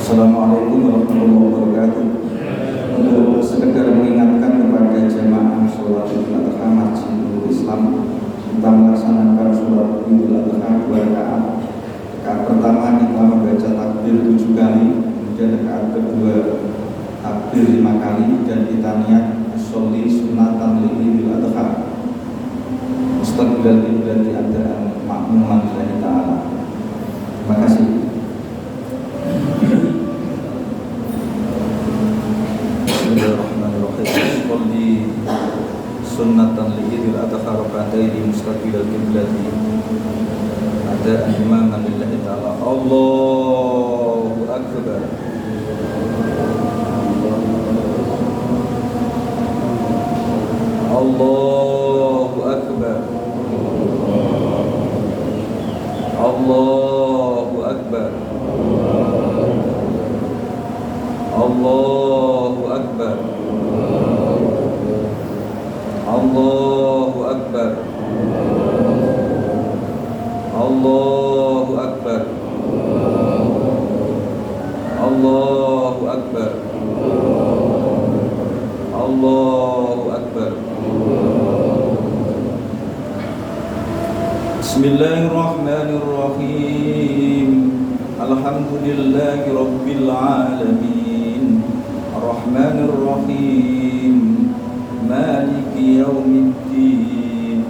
Assalamualaikum warahmatullahi wabarakatuh. Untuk sekedar mengingatkan kepada jamaah sholat Idul Adha Masjidul Islam kita melaksanakan sholat Idul Adha 2 rakaat. Rakaat pertama kita membaca takbir 7 kali, kemudian rakaat kedua takbir 5 kali, dan kita niat sholli sunatan li Idul Adha mustaqbilal qiblat di antara makmuman lillahi ta'ala. Terima kasih. Bismillahirrahmanirrahim. Sholli sunatan li Idul Adha raka'ataini mustaqbilal qiblat ada imaman lillahi ta'ala. Allahu akbar. Allahu akbar. Allahu akbar. Allahu akbar. Allahu akbar. Allahu akbar. Allahu akbar. Allahu akbar. Bismillahirrahmanirrahim. Alhamdulillahi rabbil alamin. Ar-Rahmanir-Rahim. Maliki yaumiddin.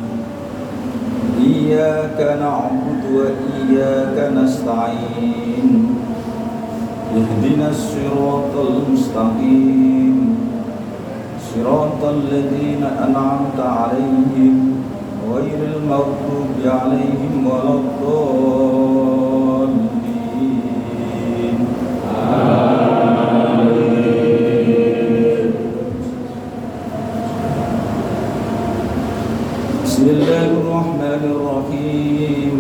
Iyyaka na'budu wa iyyaka nasta'in. Ihdinas siratal mustaqim. Siratal ladzina an'amta 'alaihim ghairil maghdubi 'alaihim waladdallin. Bismillahirrahmanirrahim.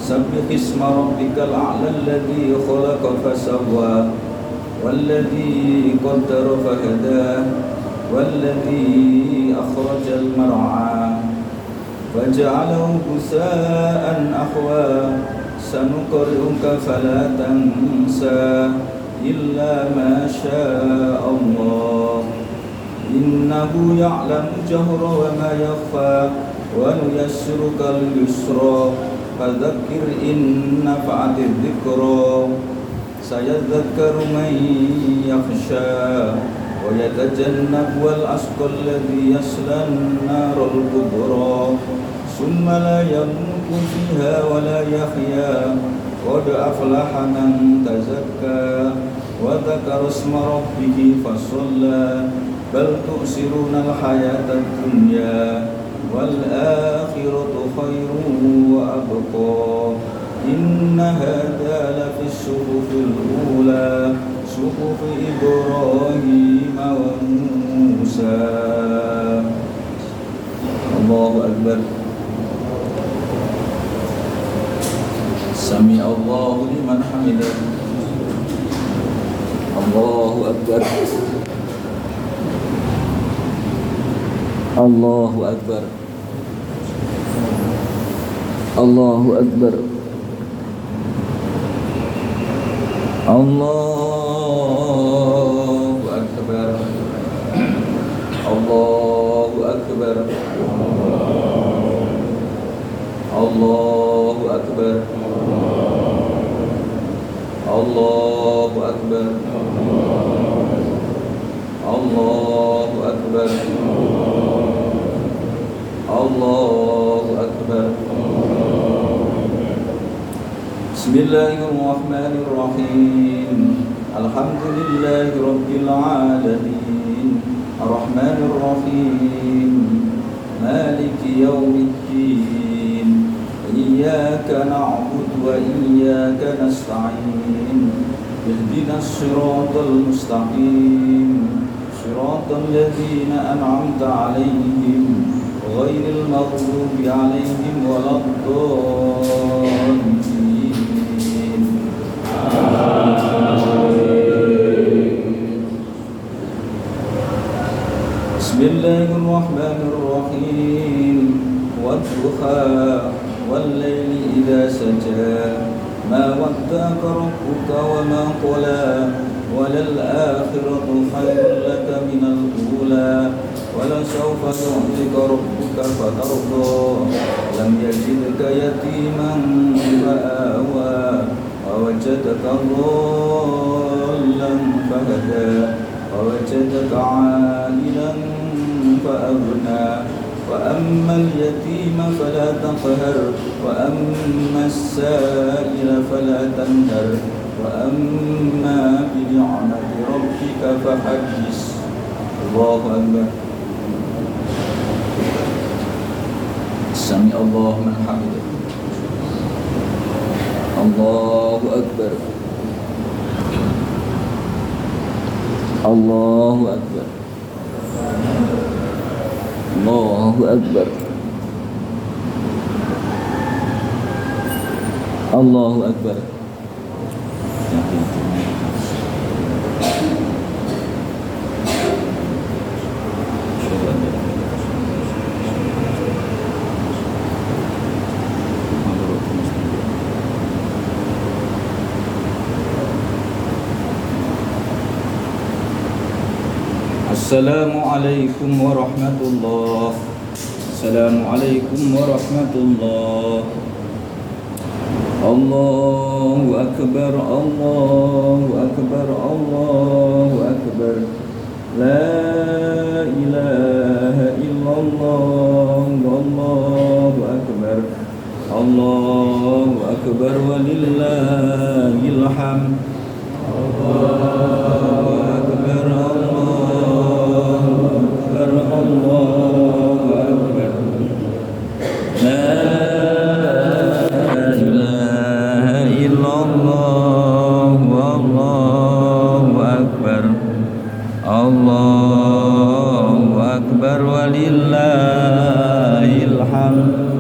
Sabbih isma rabbikal a'la alladzi khalaqa fasawwa walladzi qaddara fahada walladzi akhrajal mar'a faja'alahu ghusaa'an ahwa sanuqri'uka fala tansa illa ma syaa Allah innahu ya'lamu jahra wa ma yakhfa wa nuyassiruka lil-yusra fadzakkir in nafa'ati dzikra sayadzakkaru man yakhsha wa yatajannabu al-ashqa alladhi yasla an-nara al-kubra summa la yamutu fiha wa la yahya qad aflaha man tazakka wa dzakara isma rabbih fasalla bal tu'siruna al-hayata ad-dunya wal akhiratu khairun wa abqa inna hadha la fi as-suhufil ula suhufi Ibrahim wa Musa. Allahu akbar. Sami Allahu liman hamidah. Allahu akbar. Allahu akbar. Allahu akbar. Allahu akbar. Allahu akbar. Allahu akbar. Allahu akbar. Allahu akbar. Allahu akbar. Bismillahirrahmanirrahim. Alhamdulillahi rabbil alamin. Ar-Rahmanir-Rahim. Maliki yaumiddin. Iyyaka na'budu wa iyyaka nasta'in. Ihdinas siratal mustaqim. Siratal ladzina an'amta 'alaihim ghairil maghdubi 'alaihim waladdallin. Bismillahirrahmanirrahim. Wadduha wal laili idza saja ما ودعك ربك وما قلى وللآخرة خير لك من الأولى ولسوف يعطيك ربك فترضى لم يجدك يتيما فآوى ووجدك ضالا فهدى ووجدك عائلا فأغنى وأما اليتيم فلا تقهر وأما السائل فلا تنهر وأما بنعمة ربك فحدث. الله أكبر. سمع الله من حمده. الله أكبر. الله أكبر. الله أكبر. الله أكبر. Assalamualaikum warahmatullah. Assalamualaikum warahmatullah. Allahu akbar. Allahu akbar. Allahu akbar. La ilaha illallah. Allahu akbar. Allahu akbar walillahil hamd. Allahu akbar. Allahu akbar. La ilaha illallah. Wallahu akbar. Allahu akbar walillahil hamd.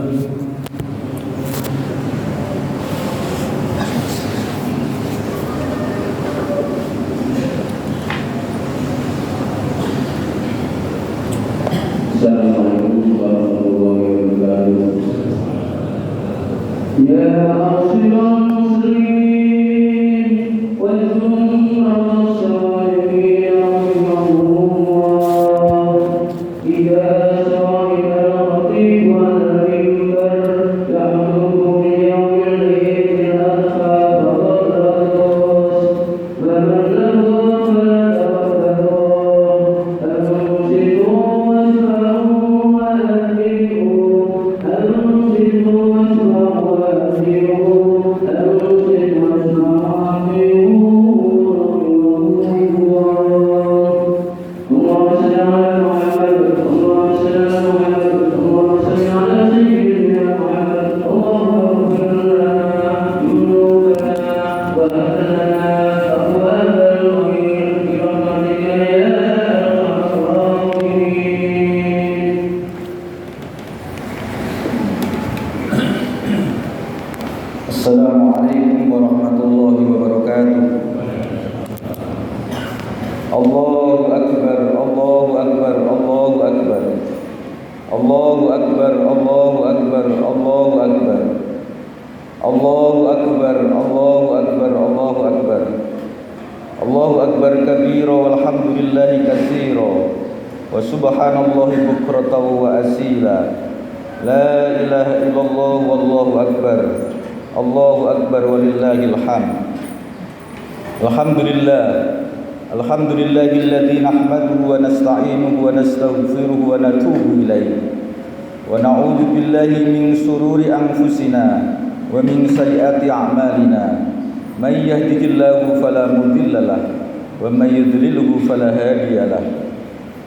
Assalamualaikum warahmatullahi wabarakatuh. Ya ma'asyiral muslimin wal jum'ah as-salimin rahimahumullah. Idza sa'ida al-khatib wal minbar ya'muru bi yawmil eid al-adha faqad wa man lahu Assalamualaikum warahmatullahi wabarakatuh. Allahu akbar. Allahu akbar. Allahu akbar. Allahu akbar. Allahu akbar. Allahu akbar. Allahu akbar. Allahu akbar. Allahu akbar. Allahu akbar kabira walhamdulillahi katsira wa subhanallahi bukratan wa asila. La ilaha illallah wallahu akbar. Allahu akbar walillahil hamd. Alhamdulillah. Alhamdulillahilladzi nahmaduhu wa nasta'inuhu wa nastaghfiruhu wa natubu ilaihi. Wa na'udzu billahi min shururi anfusina wa min sayyiati a'malina. May yahdihillahu fala mudilla lahu wa may yudlilhu fala hadiya lahu.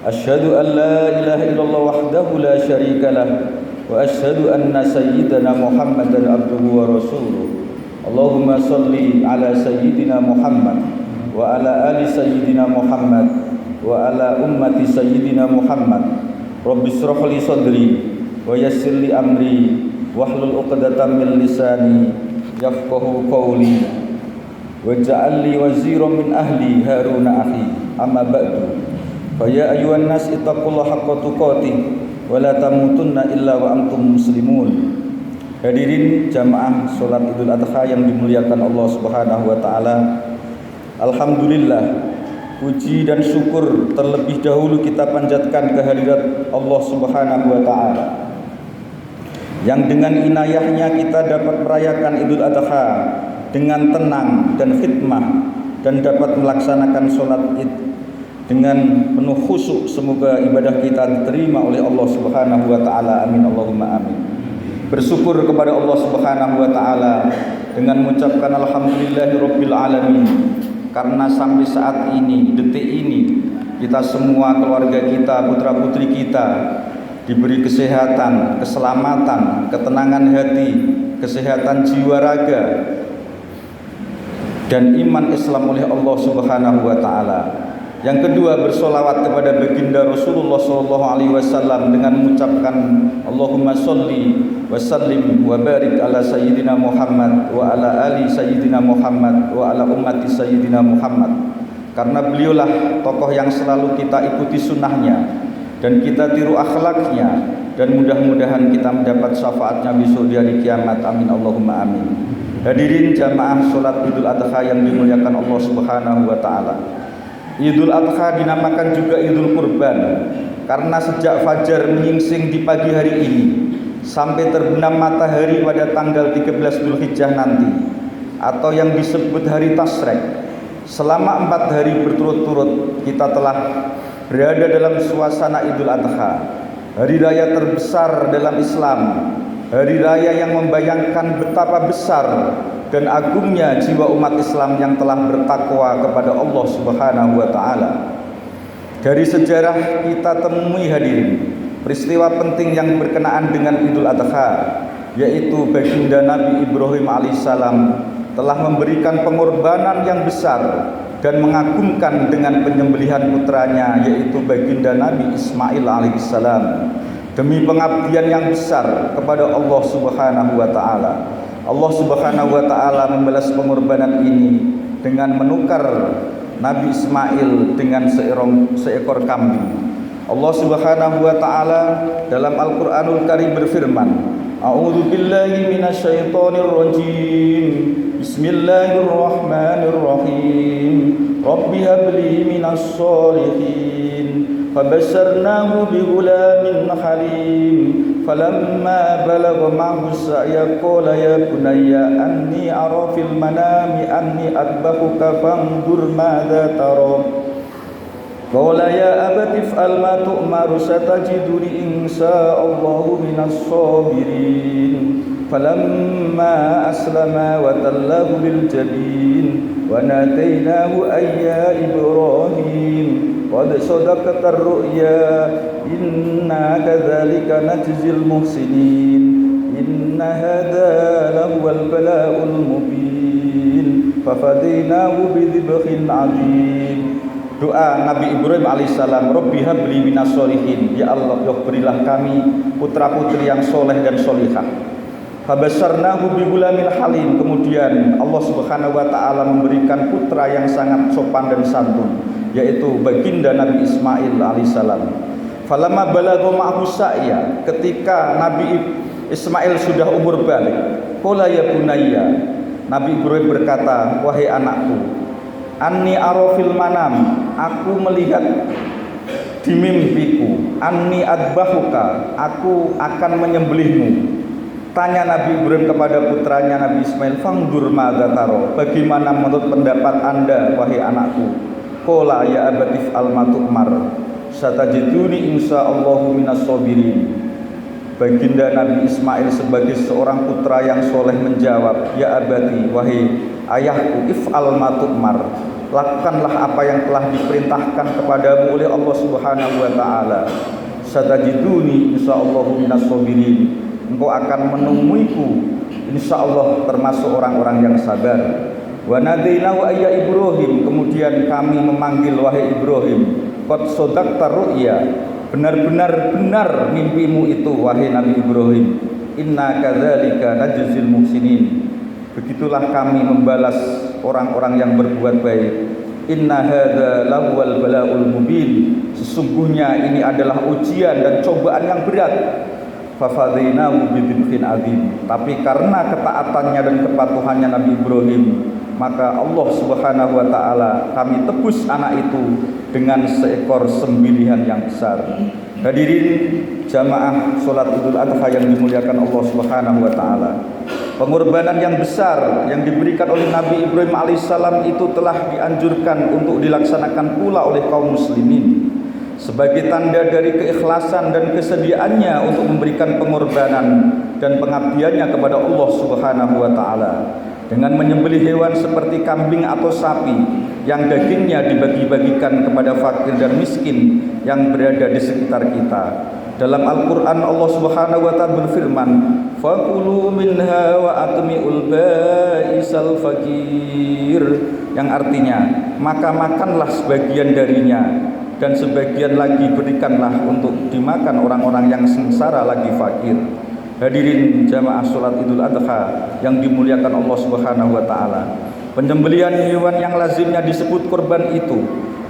Asyhadu an la ilaha illallah wahdahu la syarika lahu wa asyhadu anna sayyidana Muhammadan abduhu wa rasuluh. Allahumma salli ala sayyidina Muhammad wa ala ali sayyidina Muhammad wa ala ummati sayyidina Muhammad. Rabbi shrah li sadri wa yassir li amri wahlul 'uqdatam min lisani yafqahu qawli waj'al li waziran min ahli Harun akhi. Amma ba'du. Fa ya ayyuhan nas ittaqullaha haqqa tuqatih wa la tamutunna illa wa antum muslimun. Hadirin jamaah sholat Idul Adha yang dimuliakan Allah Subhanahu wa taala. Alhamdulillah, puji dan syukur terlebih dahulu kita panjatkan kehadirat Allah Subhanahu wa taala yang dengan inayahnya kita dapat merayakan Idul Adha dengan tenang dan khidmah dan dapat melaksanakan sholat Id dengan penuh khusyuk. Semoga ibadah kita diterima oleh Allah Subhanahu wa taala. Amin Allahumma amin. Bersyukur kepada Allah Subhanahu wa taala dengan mengucapkan alhamdulillahirabbil alamin, karena sampai saat ini, detik ini, kita semua, keluarga kita, putra-putri kita diberi kesehatan, keselamatan, ketenangan hati, kesehatan jiwa raga dan iman Islam oleh Allah Subhanahu wa taala. Yang kedua, bersolawat kepada baginda Rasulullah SAW dengan mengucapkan Allahumma sholli wa sallim wa barik ala sayyidina Muhammad wa ala ali sayyidina Muhammad wa ala ummati sayyidina Muhammad. Karena beliaulah tokoh yang selalu kita ikuti sunnahnya dan kita tiru akhlaknya, dan mudah-mudahan kita mendapat syafaatnya besok di hari kiamat. Amin Allahumma amin. Hadirin jamaah sholat Idul Adha yang dimuliakan Allah Subhanahu wa taala. Idul Adha dinamakan juga Idul Kurban karena sejak fajar menyingsing di pagi hari ini sampai terbenam matahari pada tanggal 13 Dzulhijjah nanti, atau yang disebut hari Tasyrik, selama 4 hari berturut-turut kita telah berada dalam suasana Idul Adha, hari raya terbesar dalam Islam, hari raya yang membayangkan betapa besar dan agungnya jiwa umat Islam yang telah bertakwa kepada Allah Subhanahu wa taala. Dari sejarah kita temui hadirin peristiwa penting yang berkenaan dengan Idul Adha, yaitu baginda Nabi Ibrahim alaihissalam telah memberikan pengorbanan yang besar dan mengagumkan dengan penyembelihan putranya, yaitu baginda Nabi Ismail alaihissalam, demi pengabdian yang besar kepada Allah Subhanahu wa taala. Allah Subhanahu wa taala membalas pengorbanan ini dengan menukar Nabi Ismail dengan seekor kambing. Allah Subhanahu wa taala dalam Al-Qur'anul Karim berfirman, A'udzu billahi minasyaitonir rajim. Bismillahirrahmanirrahim. Rabbi habli minas sholihin. فبشرناه بغلام حليم فلما بلغ معه السعي قال يا بني أني أرى في المنام أني أذبحك فانظر ماذا ترى قال يا أبت افعل ما تؤمر ستجدني إن شاء الله من الصابرين فلما أسلما وتله للجبين وناديناه أي يا إبراهيم قد صدقت الرؤيا إنا كذلك نجزي المحسنين إن هذا لهو البلاء المبين ففديناه بذبح عظيم. Doa Nabi Ibrahim alaihissalam, Rabbi habli minas sholihin, ya Allah, berilah kami putra-putri yang soleh dan solihah. Fabasyarnahu bi gulamin halim. Kemudian Allah Subhanahu wa taala memberikan putra yang sangat sopan dan santun, yaitu baginda Nabi Ismail alaihissalam. Falamma balagha ma'hu sa'ya, ketika Nabi Ismail sudah umur balik, qala ya bunayya, Nabi Ibrahim berkata, wahai anakku, anni ara fil manam, aku melihat di mimpiku, anni adbahuka, aku akan menyembelihmu. Tanya Nabi Ibrahim kepada putranya Nabi Ismail, fangdur madza taro, bagaimana menurut pendapat Anda wahai anakku? Qala ya abatif al-matumar satajiduni insyaallahu minas sabirin. Baginda Nabi Ismail sebagai seorang putra yang soleh menjawab, ya abati, wahai ayahku, if'al matumar, lakukanlah apa yang telah diperintahkan kepadamu oleh Allah Subhanahu wa taala. Satajiduni insyaallahu minas sabirin, engkau akan menemuiku insyaallah termasuk orang-orang yang sabar. Wa nadainahu ayya Ibrahim, kemudian kami memanggil wahai Ibrahim, qad sadaqta ru'ya, benar-benar benar mimpimu itu wahai Nabi Ibrahim. Inna kadzalika najzil muhsinin, begitulah kami membalas orang-orang yang berbuat baik. Inna hadza lahwal balaul mubin, sesungguhnya ini adalah ujian dan cobaan yang berat. fafadainahu bidzibhin adzim. Tapi karena ketaatannya dan kepatuhannya Nabi Ibrahim, maka Allah Subhanahu wa taala kami tebus anak itu dengan seekor sembelihan yang besar. Hadirin jamaah salat Idul Adha yang dimuliakan Allah Subhanahu wa taala. Pengorbanan yang besar yang diberikan oleh Nabi Ibrahim alaihissalam itu telah dianjurkan untuk dilaksanakan pula oleh kaum muslimin sebagai tanda dari keikhlasan dan kesediaannya untuk memberikan pengorbanan dan pengabdiannya kepada Allah Subhanahu wa taala dengan menyembelih hewan seperti kambing atau sapi yang dagingnya dibagi-bagikan kepada fakir dan miskin yang berada di sekitar kita. Dalam Al-Quran Allah Subhanahu wa ta'ala berfirman, fakulu minha wa atmi'ul ba'isal fakir, yang artinya maka makanlah sebagian darinya dan sebagian lagi berikanlah untuk dimakan orang-orang yang sengsara lagi fakir. Hadirin jamaah salat Idul Adha yang dimuliakan Allah Subhanahu wa taala. Penyembelihan hewan yang lazimnya disebut kurban itu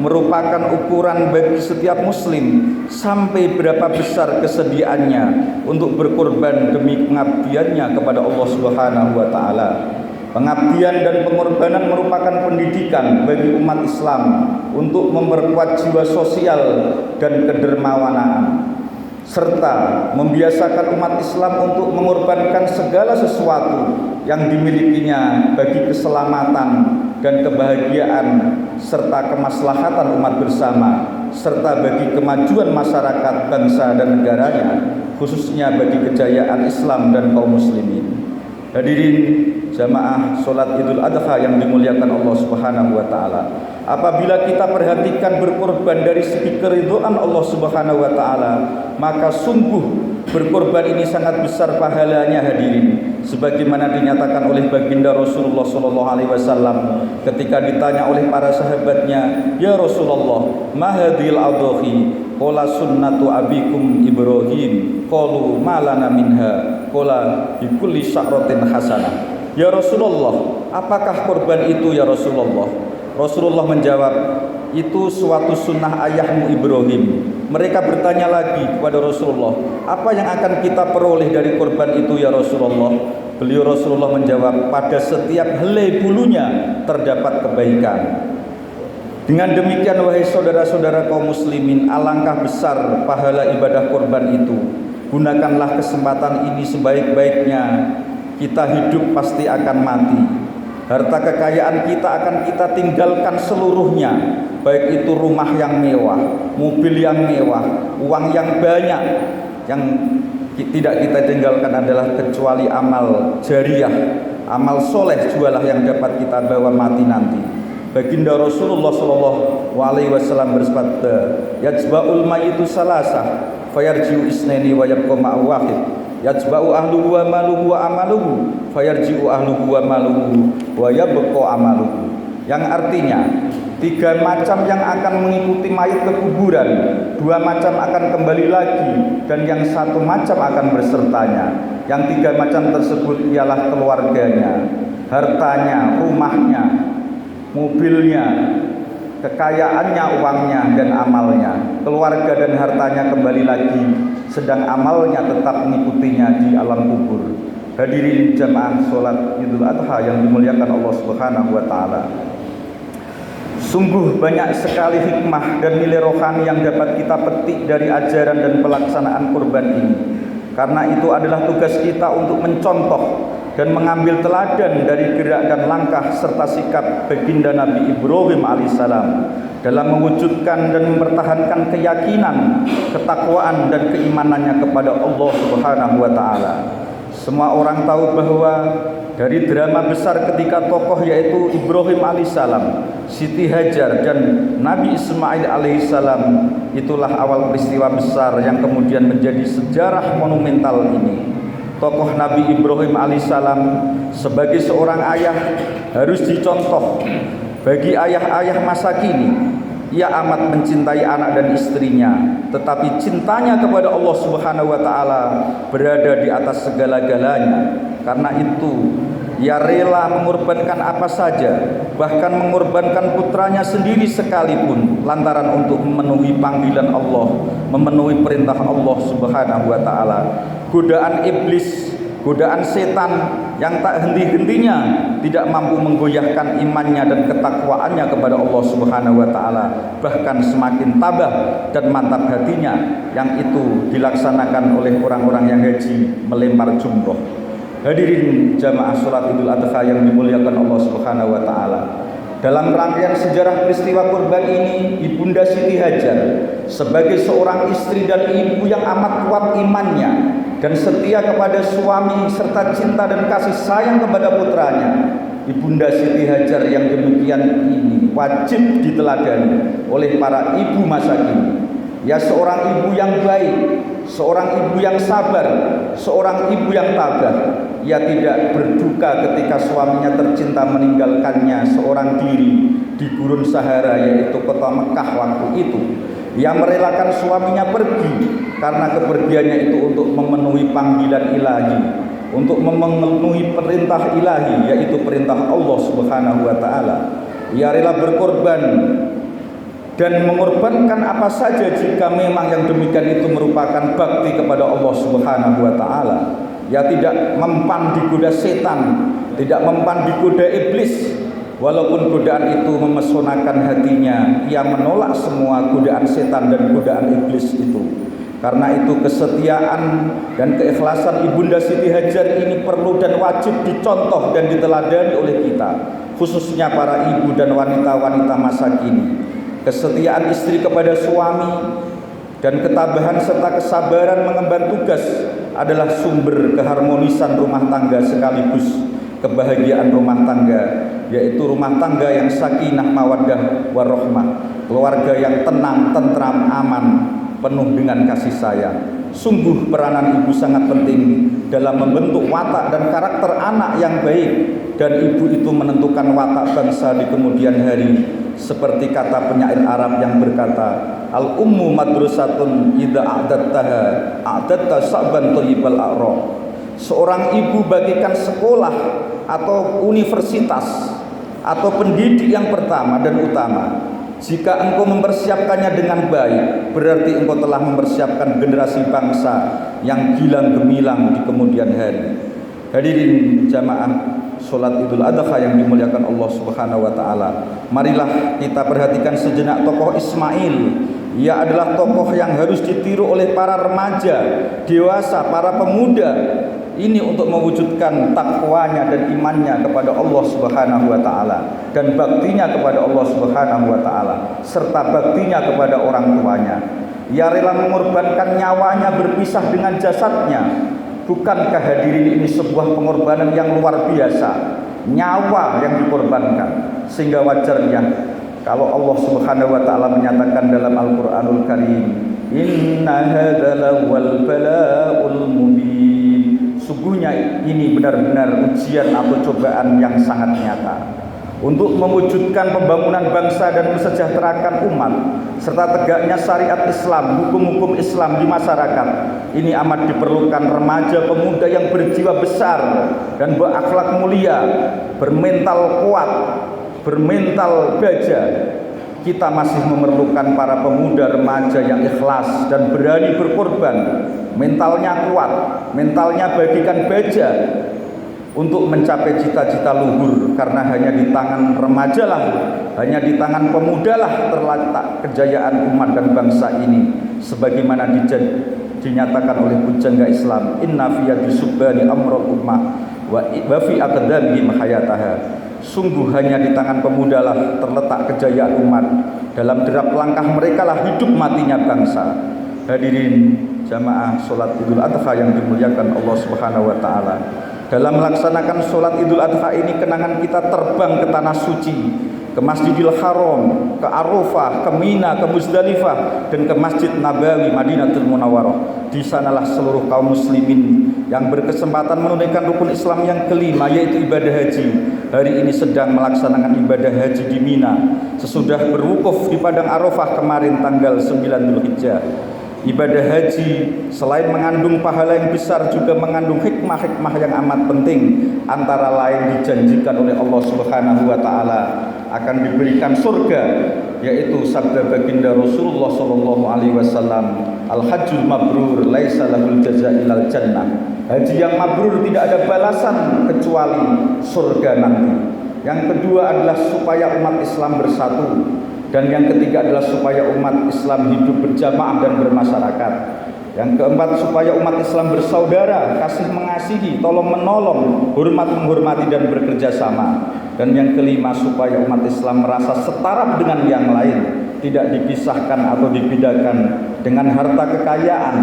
merupakan ukuran bagi setiap muslim sampai berapa besar kesediaannya untuk berkorban demi pengabdiannya kepada Allah Subhanahu wa taala. Pengabdian dan pengorbanan merupakan pendidikan bagi umat Islam untuk memperkuat jiwa sosial dan kedermawanan, serta membiasakan umat Islam untuk mengorbankan segala sesuatu yang dimilikinya bagi keselamatan dan kebahagiaan serta kemaslahatan umat bersama, serta bagi kemajuan masyarakat, bangsa dan negaranya, khususnya bagi kejayaan Islam dan kaum muslimin. Hadirin jamaah salat Idul Adha yang dimuliakan Allah Subhanahu wa taala. Apabila kita perhatikan berkorban dari segi keridhaan Allah Subhanahu wa taala, maka sungguh berkorban ini sangat besar pahalanya hadirin. Sebagaimana dinyatakan oleh baginda Rasulullah sallallahu alaihi wasallam ketika ditanya oleh para sahabatnya, "Ya Rasulullah, ma hadhil adhi?" Qala sunnatu abikum Ibrahim. Qalu ma lana minha? Qala bi kulli sya'ratin hasanah. Ya Rasulullah, apakah korban itu ya Rasulullah? Rasulullah menjawab, itu suatu sunnah ayahmu Ibrahim. Mereka bertanya lagi kepada Rasulullah, apa yang akan kita peroleh dari korban itu ya Rasulullah? Beliau Rasulullah menjawab, pada setiap helai bulunya terdapat kebaikan. Dengan demikian wahai saudara-saudara kaum muslimin, alangkah besar pahala ibadah korban itu. Gunakanlah kesempatan ini sebaik-baiknya. Kita hidup pasti akan mati. Harta kekayaan kita akan kita tinggalkan seluruhnya, baik itu rumah yang mewah, mobil yang mewah, uang yang banyak. Yang tidak kita tinggalkan adalah kecuali amal jariah, amal soleh jualah yang dapat kita bawa mati nanti. Baginda Rasulullah sallallahu alaihi wasallam bersabda, "Yajba'ul mayyitu salasah, fayarji'u isnaini wa yabqa ma'u wahid. Yajba'u ahluhu wa maluhu wa amaluhu, fayarji'u ahluhu wa maluhu wa yabqa amaluhu." Yang artinya, tiga macam yang akan mengikuti mayit ke kuburan, dua macam akan kembali lagi, dan yang satu macam akan bersertanya. Yang tiga macam tersebut ialah keluarganya, hartanya, rumahnya, mobilnya, kekayaannya, uangnya, dan amalnya. Keluarga dan hartanya kembali lagi, sedang amalnya tetap mengikutinya di alam kubur. Hadirin jamaah salat Idul Adha yang dimuliakan Allah Subhanahu wa taala. Sungguh banyak sekali hikmah dan nilai rohani yang dapat kita petik dari ajaran dan pelaksanaan kurban ini. Karena itu adalah tugas kita untuk mencontoh dan mengambil teladan dari gerak dan langkah serta sikap baginda Nabi Ibrahim alaihissalam dalam mewujudkan dan mempertahankan keyakinan, ketakwaan dan keimanannya kepada Allah Subhanahu wa taala. Semua orang tahu bahwa dari drama besar ketika tokoh yaitu Ibrahim alaihissalam, Siti Hajar dan Nabi Ismail alaihissalam, itulah awal peristiwa besar yang kemudian menjadi sejarah monumental ini. Tokoh Nabi Ibrahim alaihissalam sebagai seorang ayah harus dicontoh bagi ayah-ayah masa kini. Ia amat mencintai anak dan istrinya, tetapi cintanya kepada Allah Subhanahu wa taala berada di atas segala-galanya. Karena itu Ia rela mengorbankan apa saja, bahkan mengorbankan putranya sendiri sekalipun lantaran untuk memenuhi panggilan Allah, memenuhi perintah Allah Subhanahu wa taala. Godaan iblis, godaan setan yang tak henti-hentinya tidak mampu menggoyahkan imannya dan ketakwaannya kepada Allah Subhanahu wa taala, bahkan semakin tabah dan mantap hatinya, yang itu dilaksanakan oleh orang-orang yang haji melempar jumroh. Hadirin jamaah salat Idul Adha yang dimuliakan Allah Subhanahu wa taala. Dalam rangkaian sejarah peristiwa kurban ini, Ibunda Siti Hajar sebagai seorang istri dan ibu yang amat kuat imannya dan setia kepada suami serta cinta dan kasih sayang kepada putranya, Ibunda Siti Hajar yang demikian ini wajib diteladani oleh para ibu masa kini. Ya, seorang ibu yang baik, seorang ibu yang sabar, seorang ibu yang tabah. Ia tidak berduka ketika suaminya tercinta meninggalkannya seorang diri di gurun Sahara, yaitu kota Mekah waktu itu. Ia merelakan suaminya pergi karena kepergiannya itu untuk memenuhi panggilan ilahi, untuk memenuhi perintah ilahi, yaitu perintah Allah Subhanahu wa taala. Ia rela berkorban dan mengorbankan apa saja jika memang yang demikian itu merupakan bakti kepada Allah Subhanahu wa taala. Ia tidak mempan digoda setan, tidak mempan digoda iblis. Walaupun godaan itu memesonakan hatinya, ia menolak semua godaan setan dan godaan iblis itu. Karena itu kesetiaan dan keikhlasan Ibunda Siti Hajar ini perlu dan wajib dicontoh dan diteladani oleh kita, khususnya para ibu dan wanita-wanita masa kini. Kesetiaan istri kepada suami dan ketabahan serta kesabaran mengemban tugas adalah sumber keharmonisan rumah tangga sekaligus kebahagiaan rumah tangga, yaitu rumah tangga yang sakinah mawaddah warahmah, keluarga yang tenang, tentram, aman, penuh dengan kasih sayang. Sungguh peranan ibu sangat penting dalam membentuk watak dan karakter anak yang baik, dan ibu itu menentukan watak bangsa di kemudian hari. Seperti kata penyair Arab yang berkata, al-ummu madrasatun idza a'dattaha a'datta sa'ban thayyibal a'raq. Seorang ibu bagikan sekolah atau universitas atau pendidik yang pertama dan utama. Jika engkau mempersiapkannya dengan baik, berarti engkau telah mempersiapkan generasi bangsa yang gilang gemilang di kemudian hari. Hadirin jamaah salat Idul Adha yang dimuliakan Allah Subhanahu wa taala. Marilah kita perhatikan sejenak tokoh Ismail. Ia adalah tokoh yang harus ditiru oleh para remaja, dewasa, para pemuda. Ini untuk mewujudkan takwanya dan imannya kepada Allah Subhanahu wa taala dan baktinya kepada Allah Subhanahu wa taala serta baktinya kepada orang tuanya. Ia rela mengorbankan nyawanya berpisah dengan jasadnya. Bukankah hadirin ini sebuah pengorbanan yang luar biasa? Nyawa yang dikorbankan, sehingga wajarnya kalau Allah Subhanahu wa taala menyatakan dalam Al-Qur'anul Karim, inna hadzal wal bala'ul mubin. Sungguhnya ini benar-benar ujian atau cobaan yang sangat nyata untuk mewujudkan pembangunan bangsa dan mesejahterakan umat serta tegaknya syariat Islam, hukum-hukum Islam di masyarakat. Ini amat diperlukan remaja pemuda yang berjiwa besar dan berakhlak mulia, bermental kuat, bermental baja. Kita masih memerlukan para pemuda remaja yang ikhlas dan berani berkorban, mentalnya kuat, mentalnya bagikan baja untuk mencapai cita-cita luhur, karena hanya di tangan remaja lah, hanya di tangan pemuda lah terletak kejayaan umat dan bangsa ini, sebagaimana dinyatakan oleh pujangga Islam, inna fi yadi subhani amrul ummah wa fi aqdamihim hayataha. Sungguh hanya di tangan pemuda lah terletak kejayaan umat, dalam derap langkah mereka lah hidup matinya bangsa. Hadirin jamaah salat Idul Adha yang dimuliakan Allah Subhanahu wa taala. Dalam melaksanakan sholat Idul Adha ini, kenangan kita terbang ke tanah suci, ke Masjidil Haram, ke Arafah, ke Mina, ke Muzdalifah, dan ke Masjid Nabawi Madinatul Munawwarah. Di sanalah seluruh kaum muslimin yang berkesempatan menunaikan rukun Islam yang kelima, yaitu ibadah haji, hari ini sedang melaksanakan ibadah haji di Mina sesudah berwukuf di padang Arafah kemarin tanggal 9 Dzulhijjah. Ibadah haji selain mengandung pahala yang besar juga mengandung hikmah-hikmah yang amat penting. Antara lain dijanjikan oleh Allah Subhanahu wa taala akan diberikan surga, yaitu sabda baginda Rasulullah sallallahu alaihi wasallam, al-hajjul mabrur laisa lahul jazaa illal jannah. Haji yang mabrur tidak ada balasan kecuali surga nanti. Yang kedua adalah supaya umat Islam bersatu. Dan yang ketiga adalah supaya umat Islam hidup berjamaah dan bermasyarakat. Yang keempat, supaya umat Islam bersaudara, kasih mengasihi, tolong menolong, hormat menghormati dan bekerja sama. Dan yang kelima, supaya umat Islam merasa setara dengan yang lain, tidak dipisahkan atau dibedakan dengan harta kekayaan,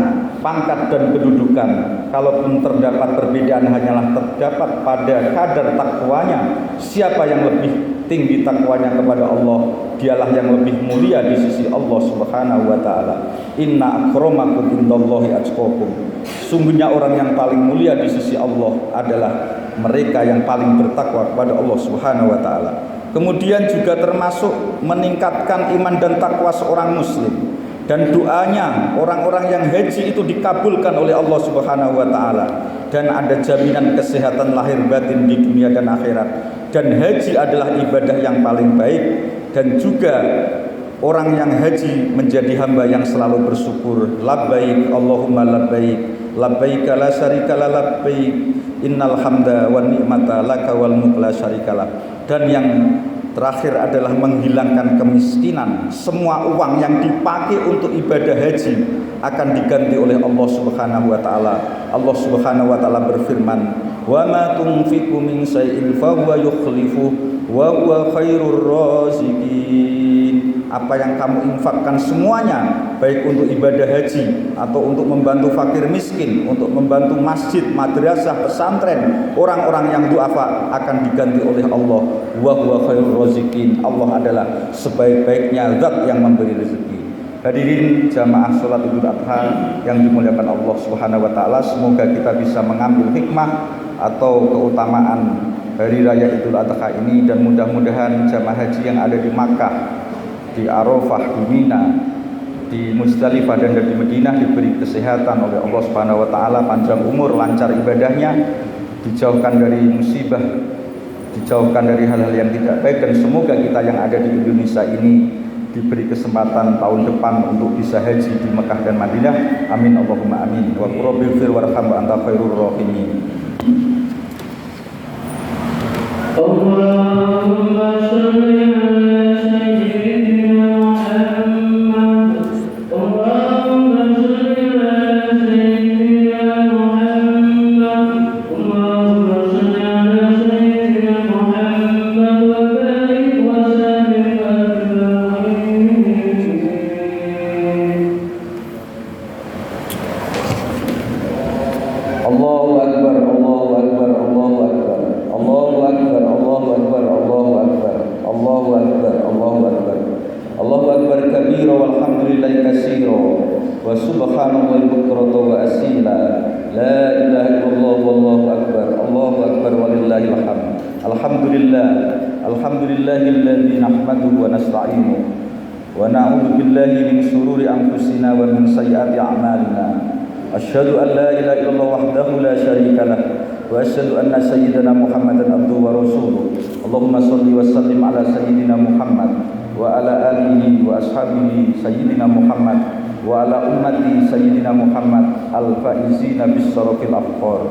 pangkat dan kedudukan. Kalaupun terdapat perbedaan hanyalah terdapat pada kadar takwanya. Siapa yang lebih tinggi takwanya kepada Allah, dialah yang lebih mulia di sisi Allah Subhanahu wa taala. Inna akramakum indallahi atqakum. Sungguhnya orang yang paling mulia di sisi Allah adalah mereka yang paling bertakwa kepada Allah Subhanahu wa taala. Kemudian juga termasuk meningkatkan iman dan takwa seorang muslim. Dan doanya orang-orang yang haji itu dikabulkan oleh Allah Subhanahu wa taala, dan ada jaminan kesehatan lahir batin di dunia dan akhirat. Dan haji adalah ibadah yang paling baik, dan juga orang yang haji menjadi hamba yang selalu bersyukur. Labbaik Allahumma labbaik, labbaik la syarika la labbaik, innal hamda wan ni'mata laka wal mulk la syarikalah. Dan yang terakhir adalah menghilangkan kemiskinan. Semua uang yang dipakai untuk ibadah haji akan diganti oleh Allah Subhanahu wa taala. Allah Subhanahu wa taala berfirman, "Wa ma tunfiqu min syai'in fa huwa yukhlifu wa huwa khairur raziqin." Apa yang kamu infakkan semuanya, baik untuk ibadah haji atau untuk membantu fakir miskin, untuk membantu masjid, madrasah, pesantren, orang-orang yang duafa, akan diganti oleh Allah. Wa huwa khairur raziqin. Allah adalah sebaik-baiknya zat yang memberi rezeki. Hadirin jamaah salat Idul Adha yang dimuliakan Allah Subhanahu wa taala, semoga kita bisa mengambil hikmah atau keutamaan hari raya Idul Adha ini, dan mudah-mudahan jamaah haji yang ada di Makkah, di Arafah, di Mina, di Muzdalifah dan di Madinah diberi kesehatan oleh Allah Subhanahu wa taala, panjang umur, lancar ibadahnya, dijauhkan dari musibah, dijauhkan dari hal-hal yang tidak baik, dan semoga kita yang ada di Indonesia ini diberi kesempatan tahun depan untuk bisa haji di Mekah dan Madinah. Amin Allahumma amin. Wa qurbil fir warham wa anta khairur rahimin. Allahumma shalli ala sayyidina Muhammad. Allahumma shalli ala sayyidina Muhammad. Allahumma shalli ala sayyidina Muhammad wa barik wa sallim Allahu akbar, Allahu akbar, Allahu akbar, Allahu akbar, Allahu akbar, Allahu akbar, Allahu akbar, Allahu akbar, Allahu akbar kabira walhamdulillahi katsira wa subhanallahi bukratan wa asila. La ilaha illallah wallahu akbar, Allahu akbar walillahil hamd. Alhamdulillah, alhamdulillahilladzi nahmaduhu wa nasta'inuhu wa na'udzu billahi min shururi anfusina wa min sayyiati a'malina. Asyhadu an la ilaha illallah wahdahu la syarika lah wa asyhadu anna sayyidana Muhammadan abduhu wa rasuluh. Allahumma shalli wa sallim ala sayyidina Muhammad wa ala alihi wa ashabihi sayyidina Muhammad wa ala ummati sayyidina Muhammad al-faizina bis-sarafil afqar.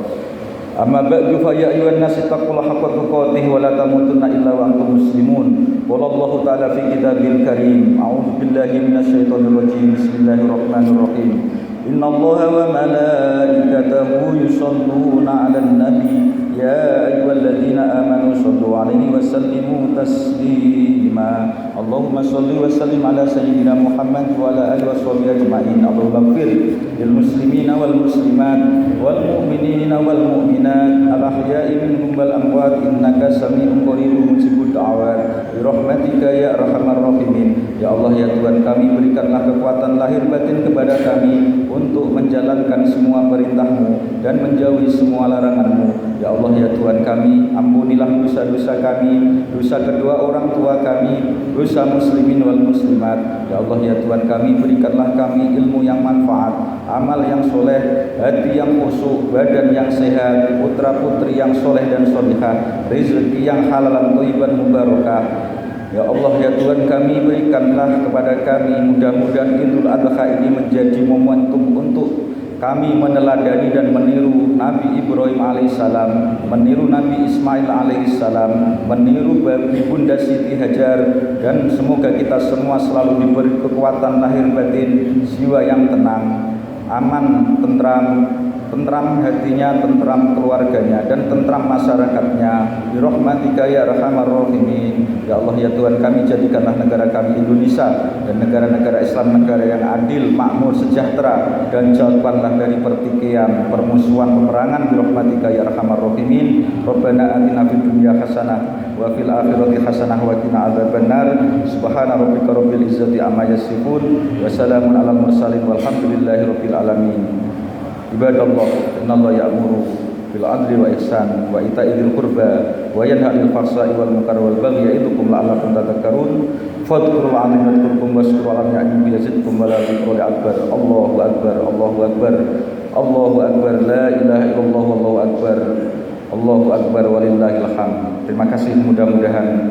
Amma ba'du fa ya ayyuhan nas taqullaha haqqa tuqatih wa la tamutunna illa wa antum muslimun. Wallahu ta'ala fi kitabil karim. A'udzu billahi minasyaitonir rajim. Bismillahirrahmanirrahim. Inna Allaha wa malaikatahu yusholluna 'alan nabi ya ayyuhalladzina amanu shallu 'alaihi wa sallimu taslima. Allahumma shalli wa sallim ala sayyidina Muhammad wa ala alihi washabihi ajma'in. Allahumma ighfir lil muslimina wal muslimat wal mu'minina wal mu'minat al ahya'i minhum wal amwat innaka sami'un qaribun mujibud da'awat bi rahmatika ya arhamar rahimin. Ya Allah, ya Tuhan kami, berikanlah kekuatan lahir batin kepada kami untuk menjalankan semua perintah-Mu dan menjauhi semua larangan-Mu. Ya Allah ya Tuhan kami, ampunilah dosa-dosa kami, dosa kedua orang tua kami, dosa muslimin wal muslimat. Ya Allah ya Tuhan kami, berikanlah kami ilmu yang manfaat, amal yang soleh, hati yang khusyuk, badan yang sehat, putra putri yang soleh dan solihah, rezeki yang halal dan thayyiban mubarakah. Ya Allah ya Tuhan kami, berikanlah kepada kami mudah-mudahan Idul Adha ini menjadi momentum untuk kami meneladani dan meniru Nabi Ibrahim alaihissalam, meniru Nabi Ismail alaihissalam, meniru Ibunda Siti Hajar, dan semoga kita semua selalu diberi kekuatan lahir batin, jiwa yang tenang, aman, tentram hatinya, tentram keluarganya, dan tentram masyarakatnya. Birahmatika ya arhamar rahimin. Ya Allah ya Tuhan kami, jadikanlah negara kami Indonesia dan negara-negara Islam negara yang adil, makmur, sejahtera, dan jauhkanlah dari pertikaian, permusuhan, peperangan. Birahmatika ya arhamar rahimin. Rabbana atina fid dunya hasanah wa fil akhirati hasanah wa qina adzabannar. Subhana rabbika rabbil izzati amma yasifun wa salamun alal mursalin walhamdulillahi rabbil alamin. Ibadallah, innallaha ya'muru bil 'adli wa ihsan wa ita'i dzil qurba wa yanha 'anil fahsya'i wal munkari wal baghi ya'idukum la'allakum tadhakkarun. Fadhkurul 'azima yadhkurkum washkuru 'ala ni'amihi yazidkum wa la dzikrullahi akbar. Allahu akbar, Allahu akbar, Allahu akbar, la ilaha illallah, wallahu akbar, Allahu akbar walillahil hamd. Terima kasih, mudah-mudahan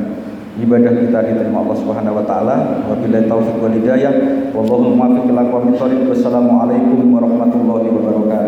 ibadah kita diterima Allah Subhanahu wa taala. Wabillahi taufiq wal hidayah. Wallahu muwaffiq ila aqwamit thoriq. Wassalamualaikum warahmatullahi wabarakatuh.